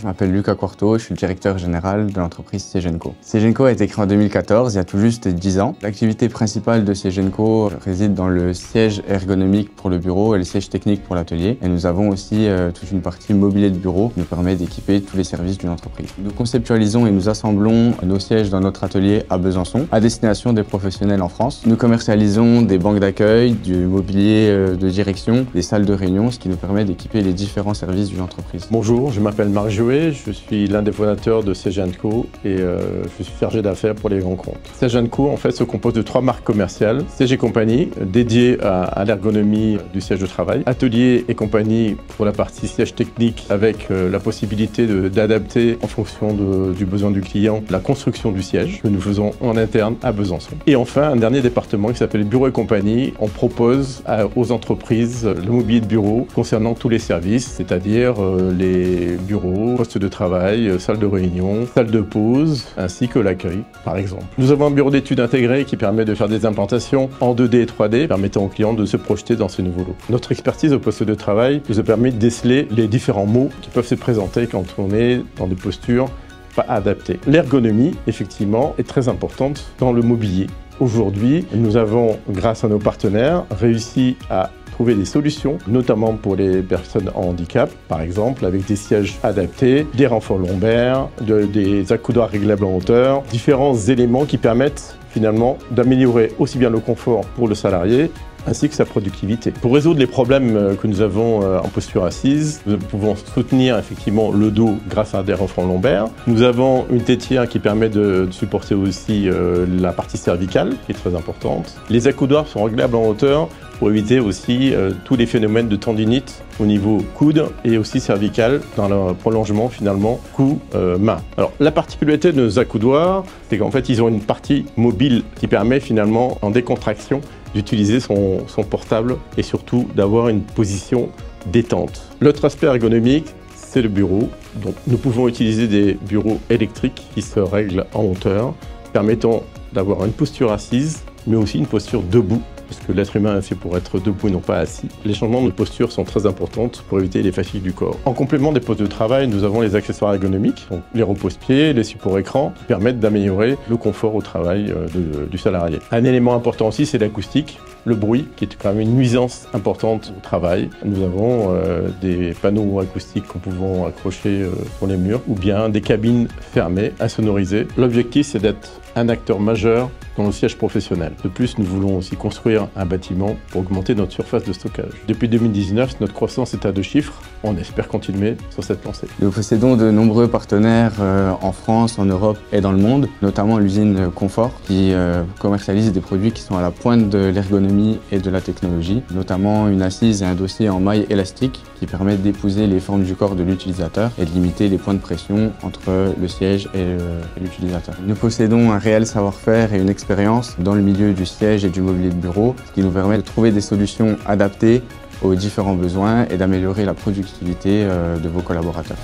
je m'appelle Lucas Quarto, je suis le directeur général de l'entreprise Cegenco. Cegenco a été créé en 2014, il y a tout juste 10 ans. L'activité principale de Cegenco réside dans le siège ergonomique pour le bureau et le siège technique pour l'atelier. Et nous avons aussi toute une partie mobilier de bureau qui nous permet d'équiper tous les services d'une entreprise. Nous conceptualisons et nous assemblons nos sièges dans notre atelier à Besançon, à destination des professionnels en France. Nous commercialisons des banques d'accueil, du mobilier de direction, des salles de réunion, ce qui nous permet d'équiper les différents services d'une entreprise. Bonjour, je m'appelle Marc Jouet, je suis l'un des fondateurs de Cegenco et je suis chargé d'affaires pour les grands comptes. Cegenco en fait se compose de 3 marques commerciales. Siège et compagnie, dédié à l'ergonomie du siège de travail. Atelier et compagnie pour la partie siège technique avec la possibilité d'adapter en fonction du besoin du client la construction du siège que nous faisons en interne à Besançon. Et enfin, un dernier département qui s'appelle Bureau et compagnie. On propose aux entreprises le mobilier de bureau concernant tous les services, c'est-à-dire les bureaux, postes de travail, salles de réunion, salles de pause, ainsi que l'accueil, par exemple. Nous avons un bureau d'études intégré qui permet de faire des implantations en 2D et 3D, permettant aux clients de se projeter dans ces nouveaux lots. Notre expertise au poste de travail nous a permis de déceler les différents mots qui peuvent se présenter quand on est dans des postures pas adaptées. L'ergonomie, effectivement, est très importante dans le mobilier. Aujourd'hui, nous avons, grâce à nos partenaires, réussi à trouver des solutions, notamment pour les personnes en handicap, par exemple, avec des sièges adaptés, des renforts lombaires, des accoudoirs réglables en hauteur, différents éléments qui permettent finalement d'améliorer aussi bien le confort pour le salarié, ainsi que sa productivité. Pour résoudre les problèmes que nous avons en posture assise, nous pouvons soutenir effectivement le dos grâce à des renforts lombaires. Nous avons une tétière qui permet de supporter aussi la partie cervicale, qui est très importante. Les accoudoirs sont réglables en hauteur pour éviter aussi tous les phénomènes de tendinite au niveau coude et aussi cervical dans le prolongement finalement cou-main. Alors la particularité de nos accoudoirs, c'est qu'en fait ils ont une partie mobile qui permet finalement en décontraction d'utiliser son portable et surtout d'avoir une position détente. L'autre aspect ergonomique, c'est le bureau. Donc nous pouvons utiliser des bureaux électriques qui se règlent en hauteur, permettant d'avoir une posture assise, mais aussi une posture debout, parce que l'être humain est fait pour être debout et non pas assis. Les changements de posture sont très importants pour éviter les fatigues du corps. En complément des postes de travail, nous avons les accessoires ergonomiques, donc les repose-pieds, les supports écrans, qui permettent d'améliorer le confort au travail du salarié. Un élément important aussi, c'est l'acoustique, le bruit, qui est quand même une nuisance importante au travail. Nous avons des panneaux acoustiques qu'on pouvons accrocher sur les murs, ou bien des cabines fermées, insonorisées. L'objectif, c'est d'être un acteur majeur dans le siège professionnel. De plus, nous voulons aussi construire un bâtiment pour augmenter notre surface de stockage. Depuis 2019, notre croissance est à 2 chiffres. On espère continuer sur cette lancée. Nous possédons de nombreux partenaires en France, en Europe et dans le monde, notamment l'usine Confort qui commercialise des produits qui sont à la pointe de l'ergonomie et de la technologie, notamment une assise et un dossier en maille élastique qui permettent d'épouser les formes du corps de l'utilisateur et de limiter les points de pression entre le siège et l'utilisateur. Nous possédons un réel savoir-faire et une expérience dans le milieu du siège et du mobilier de bureau, ce qui nous permet de trouver des solutions adaptées aux différents besoins et d'améliorer la productivité de vos collaborateurs.